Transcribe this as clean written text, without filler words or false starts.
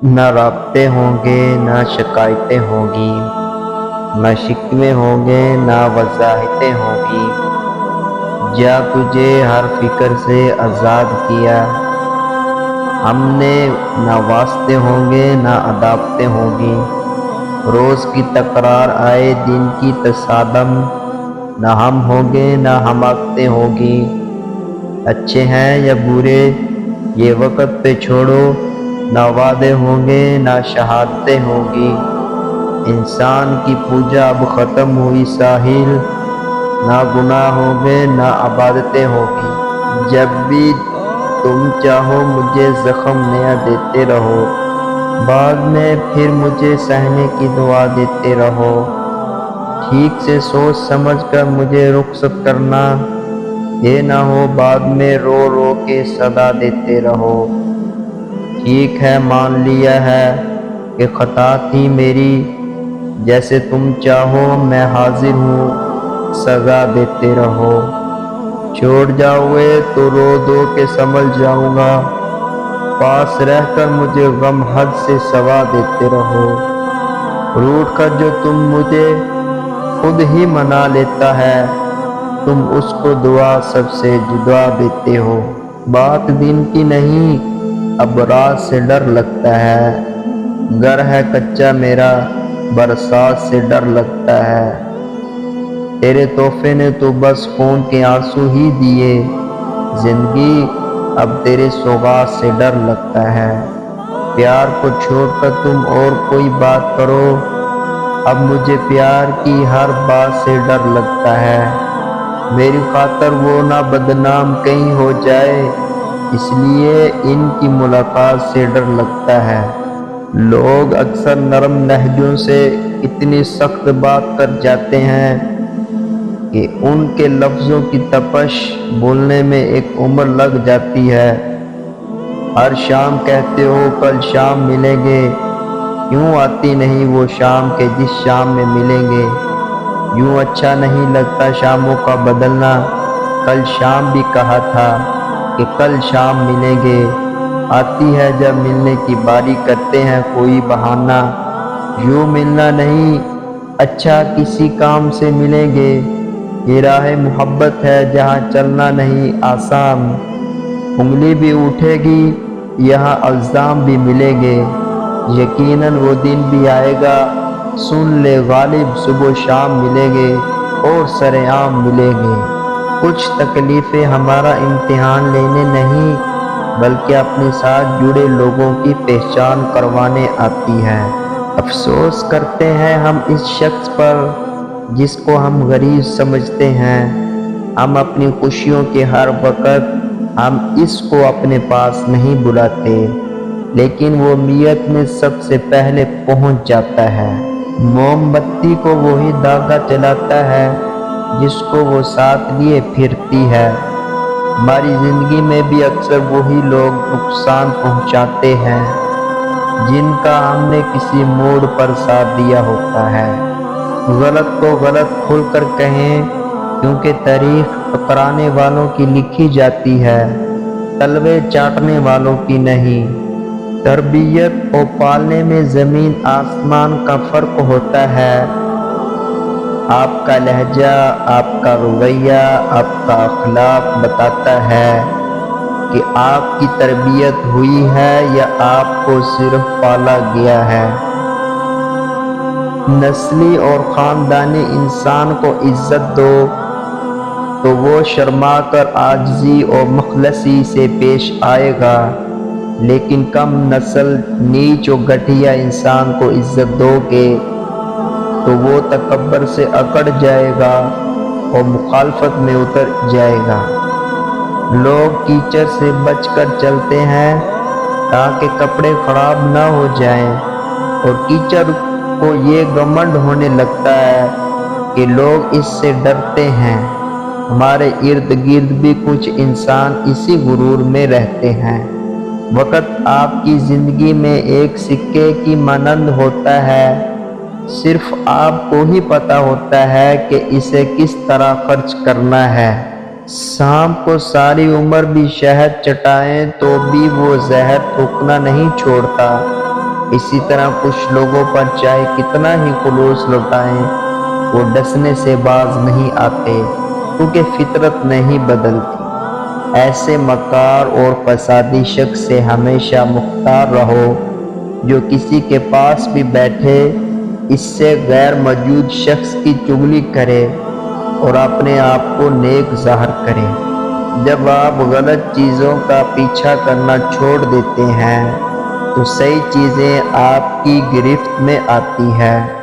نہ رابطے ہوں گے نہ شکایتیں ہوں گی، نہ شکوے ہوں گے نہ وضاحتیں ہوں گی۔ جا تجھے ہر فکر سے آزاد کیا، ہم نے نہ واسطے ہوں گے نہ عداوتیں ہوں گی۔ روز کی تکرار آئے دن کی تصادم، نہ ہم ہوں گے نہ حماقتیں ہوں گی۔ اچھے ہیں یا برے یہ وقت پہ چھوڑو، نہ وعدے ہوں گے نہ شہادتیں ہوں گی۔ انسان کی پوجا اب ختم ہوئی ساحل، نہ گناہ ہوں گے نہ عبادتیں ہوں گی۔ جب بھی تم چاہو مجھے زخم نیا دیتے رہو، بعد میں پھر مجھے سہنے کی دعا دیتے رہو۔ ٹھیک سے سوچ سمجھ کر مجھے رخصت کرنا، یہ نہ ہو بعد میں رو رو کے صدا دیتے رہو۔ ٹھیک ہے مان لیا ہے کہ خطا تھی میری، جیسے تم چاہو میں حاضر ہوں سزا دیتے رہو۔ چھوڑ جاؤ تو رو دو کہ سنبھل جاؤں گا، پاس رہ کر مجھے غم حد سے سوا دیتے رہو۔ روٹھ کر جو تم مجھے خود ہی منا لیتا ہے، تم اس کو دعا سب سے جدا دیتے ہو۔ بات دن کی نہیں اب رات سے ڈر لگتا ہے، گھر ہے کچا میرا برسات سے ڈر لگتا ہے۔ تیرے تحفے نے تو بس خون کے آنسو ہی دیے، زندگی اب تیرے سوغات سے ڈر لگتا ہے۔ پیار کو چھوڑ کر تم اور کوئی بات کرو، اب مجھے پیار کی ہر بات سے ڈر لگتا ہے۔ میری خاطر وہ نہ بدنام کہیں ہو جائے، اس لیے ان کی ملاقات سے ڈر لگتا ہے۔ لوگ اکثر نرم لہجوں سے اتنی سخت بات کر جاتے ہیں کہ ان کے لفظوں کی تپش بولنے میں ایک عمر لگ جاتی ہے۔ ہر شام کہتے ہو کل شام ملیں گے، کیوں آتی نہیں وہ شام کے جس شام میں ملیں گے؟ یوں اچھا نہیں لگتا شاموں کا بدلنا، کل شام بھی کہا تھا کہ کل شام ملیں گے۔ آتی ہے جب ملنے کی باری کرتے ہیں کوئی بہانہ، یوں ملنا نہیں اچھا کسی کام سے ملیں گے۔ یہ راہ محبت ہے جہاں چلنا نہیں آسان، انگلی بھی اٹھے گی یہاں الزام بھی ملیں گے۔ یقیناً وہ دن بھی آئے گا سن لے غالب، صبح و شام ملیں گے اور سرعام ملیں گے۔ کچھ تکلیفیں ہمارا امتحان لینے نہیں بلکہ اپنے ساتھ جڑے لوگوں کی پہچان کروانے آتی ہیں۔ افسوس کرتے ہیں ہم اس شخص پر جس کو ہم غریب سمجھتے ہیں۔ ہم اپنی خوشیوں کے ہر وقت ہم اس کو اپنے پاس نہیں بلاتے، لیکن وہ میت میں سب سے پہلے پہنچ جاتا ہے۔ موم بتی کو وہی داغا جلاتا ہے جس کو وہ ساتھ لیے پھرتی ہے۔ ہماری زندگی میں بھی اکثر وہی لوگ نقصان پہنچاتے ہیں جن کا ہم نے کسی موڑ پر ساتھ دیا ہوتا ہے۔ غلط کو غلط کھل کر کہیں، کیونکہ تاریخ ٹکرانے والوں کی لکھی جاتی ہے، تلوے چاٹنے والوں کی نہیں۔ تربیت اور پالنے میں زمین آسمان کا فرق ہوتا ہے۔ آپ کا لہجہ، آپ کا رویہ، آپ کا اخلاق بتاتا ہے کہ آپ کی تربیت ہوئی ہے یا آپ کو صرف پالا گیا ہے۔ نسلی اور خاندانی انسان کو عزت دو تو وہ شرما کر عاجزی اور مخلصی سے پیش آئے گا، لیکن کم نسل نیچ و گھٹیا انسان کو عزت دو گے تو وہ تکبر سے اکڑ جائے گا اور مخالفت میں اتر جائے گا۔ لوگ کیچڑ سے بچ کر چلتے ہیں تاکہ کپڑے خراب نہ ہو جائیں، اور کیچڑ کو یہ گھمنڈ ہونے لگتا ہے کہ لوگ اس سے ڈرتے ہیں۔ ہمارے ارد گرد بھی کچھ انسان اسی غرور میں رہتے ہیں۔ وقت آپ کی زندگی میں ایک سکے کی مانند ہوتا ہے، صرف آپ کو ہی پتہ ہوتا ہے کہ اسے کس طرح خرچ کرنا ہے۔ سانپ کو ساری عمر بھی شہد چٹائیں تو بھی وہ زہر تھوکنا نہیں چھوڑتا۔ اسی طرح کچھ لوگوں پر چاہے کتنا ہی خلوص لوٹائیں وہ ڈسنے سے باز نہیں آتے، کیونکہ فطرت نہیں بدلتی۔ ایسے مکار اور فسادی شخص سے ہمیشہ مختار رہو جو کسی کے پاس بھی بیٹھے اس سے غیر موجود شخص کی چغلی کرے اور اپنے آپ کو نیک ظاہر کرے۔ جب آپ غلط چیزوں کا پیچھا کرنا چھوڑ دیتے ہیں تو صحیح چیزیں آپ کی گرفت میں آتی ہیں۔